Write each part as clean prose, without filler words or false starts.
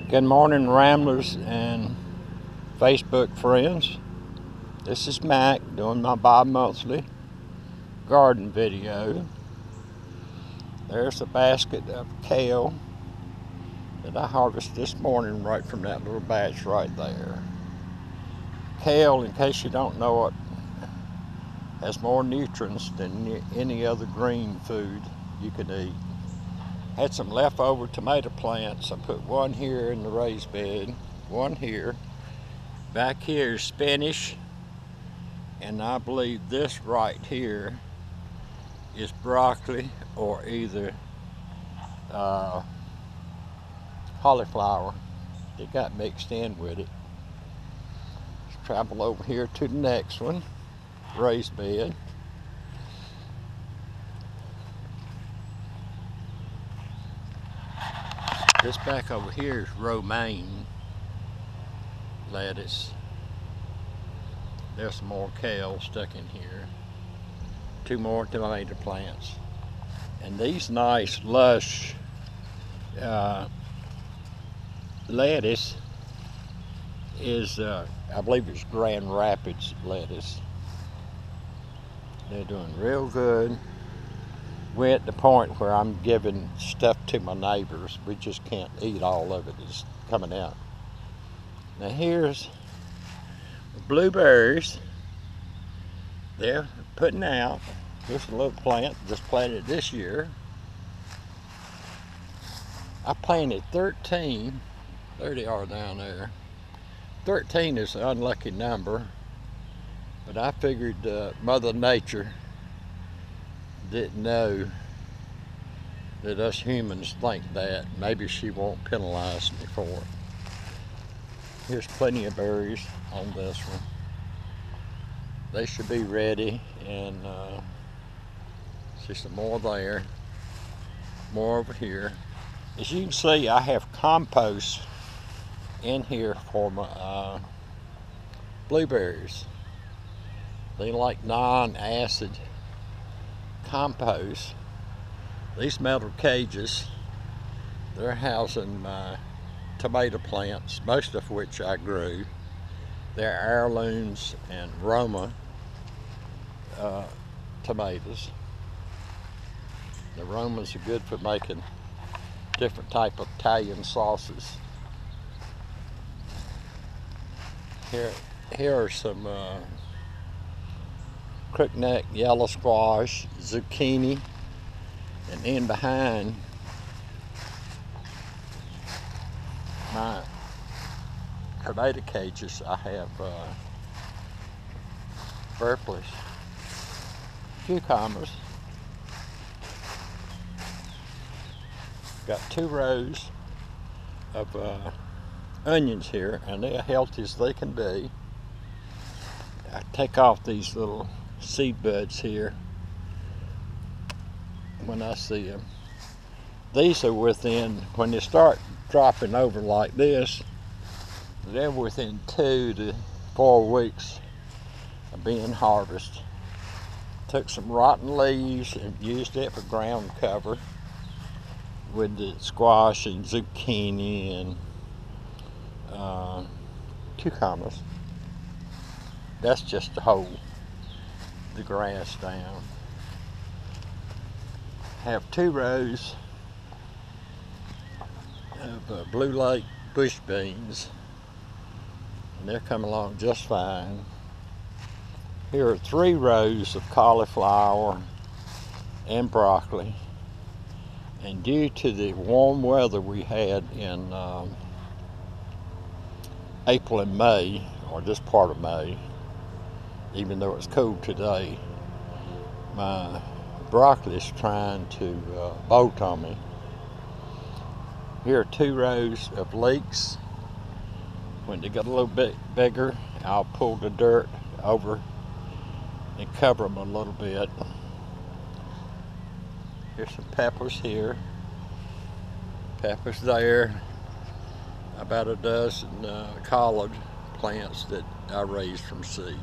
Good morning, Ramblers and Facebook friends. This is Mac doing my bi-monthly garden video. There's a basket of kale that I harvested this morning right from that little batch right there. Kale, in case you don't know it, has more nutrients than any other green food you can eat. Had some leftover tomato plants. I put one here in the raised bed, one here. Back here is spinach, and I believe this right here is broccoli or either cauliflower that got mixed in with it. Let's travel over here to the next one, raised bed. This back over here is romaine lettuce. There's some more kale stuck in here. Two more tomato plants. And these nice lush lettuce is, I believe it's Grand Rapids lettuce. They're doing real good. We're at the point where I'm giving stuff to my neighbors. We just can't eat all of it. It's coming out. Now here's the blueberries. They're putting out. Here's a little plant, just planted this year. I planted 13. There they are down there. 13 is an unlucky number, but I figured Mother Nature didn't know that us humans think that. Maybe she won't penalize me for it. Here's plenty of berries on this one. They should be ready, and see some more there, more over here. As you can see, I have compost in here for my blueberries. They like non-acid compost. These metal cages, they're housing my tomato plants, most of which I grew. They're heirlooms and Roma tomatoes. The Romas are good for making different type of Italian sauces. Here are some crookneck yellow squash, zucchini, and in behind my tomato cages I have purplish cucumbers. Got 2 rows of onions here, and they're healthy as they can be. I take off these little seed buds here when I see them. These are within, when they start dropping over like this, they're within 2 to 4 weeks of being harvested. Took some rotten leaves and used it for ground cover with the squash and zucchini and cucumbers. That's just to hold the grass down. Have 2 rows of Blue Lake bush beans, and they're coming along just fine. Here are 3 rows of cauliflower and broccoli, and due to the warm weather we had in April and May, or this part of May, even though it's cold today, my broccoli is trying to bolt on me. Here are 2 rows of leeks. When they get a little bit bigger, I'll pull the dirt over and cover them a little bit. Here's some peppers here, peppers there, about a dozen collard plants that I raised from seed.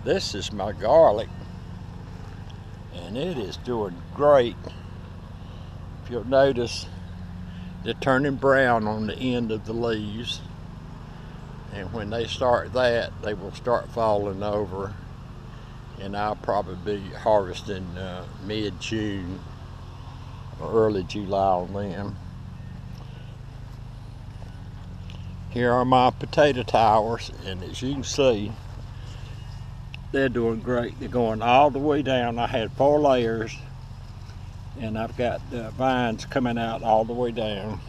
This is my garlic, and it is doing great. If you'll notice, they're turning brown on the end of the leaves, and when they start that, they will start falling over, and I'll probably be harvesting mid-June or early July on them. Here are my potato towers, and as you can see, they're doing great. They're going all the way down. I had 4 layers, and I've got vines coming out all the way down.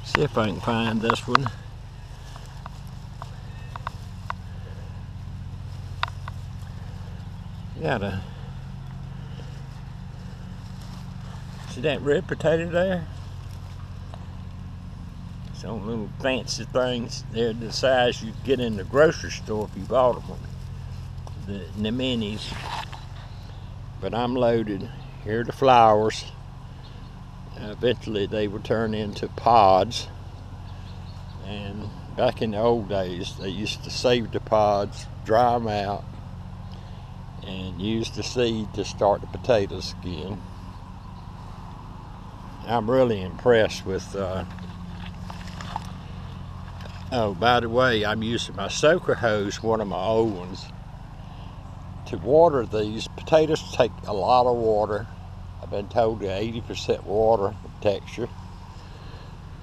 See if I can find this one. See that red potato there? Some little fancy things. They're the size you'd get in the grocery store if you bought them. The minis. But I'm loaded. Here are the flowers. Eventually they will turn into pods. And back in the old days, they used to save the pods, dry them out, and use the seed to start the potatoes again. I'm really impressed with oh, by the way, I'm using my soaker hose, one of my old ones, to water these. Potatoes take a lot of water. I've been told they're 80% water texture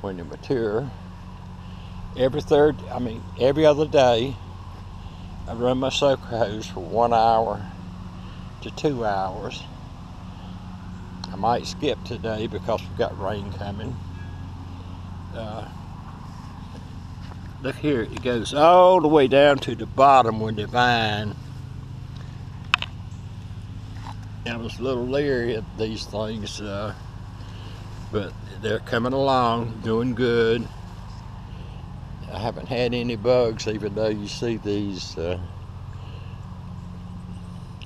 when they mature. Every other day, I run my soaker hose for 1 hour to 2 hours. I might skip today because we've got rain coming. Look here, it goes all the way down to the bottom with the vine. I was a little leery of these things, but they're coming along, doing good. I haven't had any bugs, even though you see these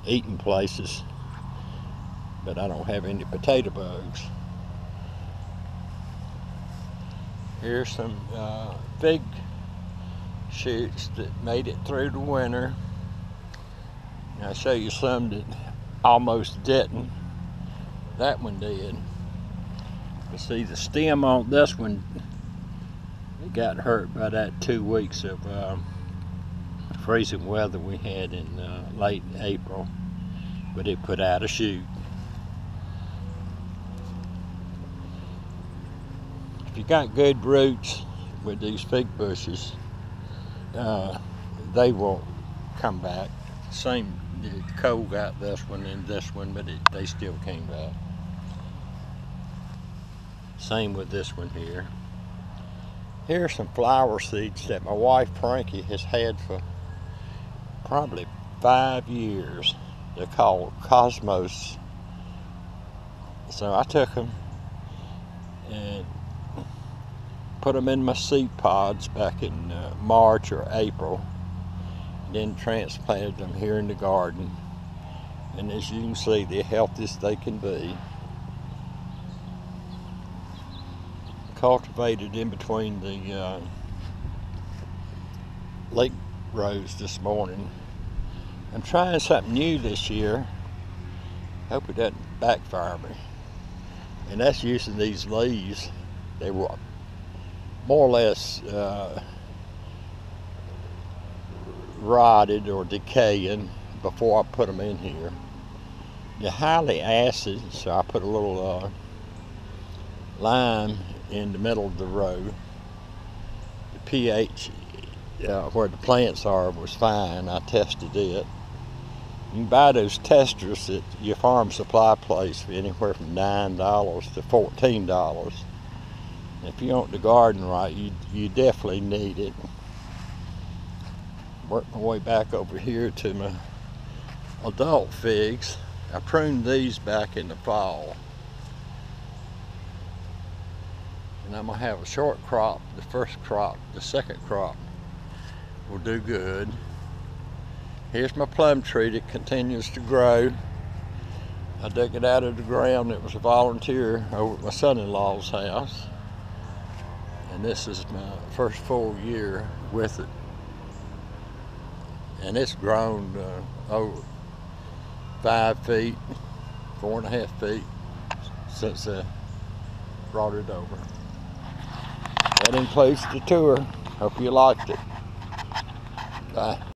eating places, but I don't have any potato bugs. Here's some fig shoots that made it through the winter. And I'll show you some that almost didn't. That one did. But see, the stem on this one, it got hurt by that 2 weeks of freezing weather we had in late April, but it put out a shoot. If you got good roots with these fig bushes, they will come back. Same, Cole got this one and this one, but they still came back. Same with this one here. Here's some flower seeds that my wife Frankie has had for probably 5 years. They're called Cosmos. So I took them and put them in my seed pods back in March or April, then transplanted them here in the garden, and as you can see, they're healthiest they can be. Cultivated in between the lake rows this morning. I'm trying something new this year. Hope it doesn't backfire me, and that's using these leaves. They were more or less rotted or decaying before I put them in here. They're highly acid, so I put a little lime in the middle of the row. The pH where the plants are was fine. I tested it. You can buy those testers at your farm supply place for anywhere from $9 to $14. If you want the garden right, you definitely need it. Work my way back over here to my adult figs. I pruned these back in the fall. And I'm gonna have a short crop, the first crop, the second crop will do good. Here's my plum tree that continues to grow. I dug it out of the ground. It was a volunteer over at my son-in-law's house. And this is my first full year with it. And it's grown over 5 feet, 4.5 feet. since I brought it over. That includes the tour. Hope you liked it. Bye.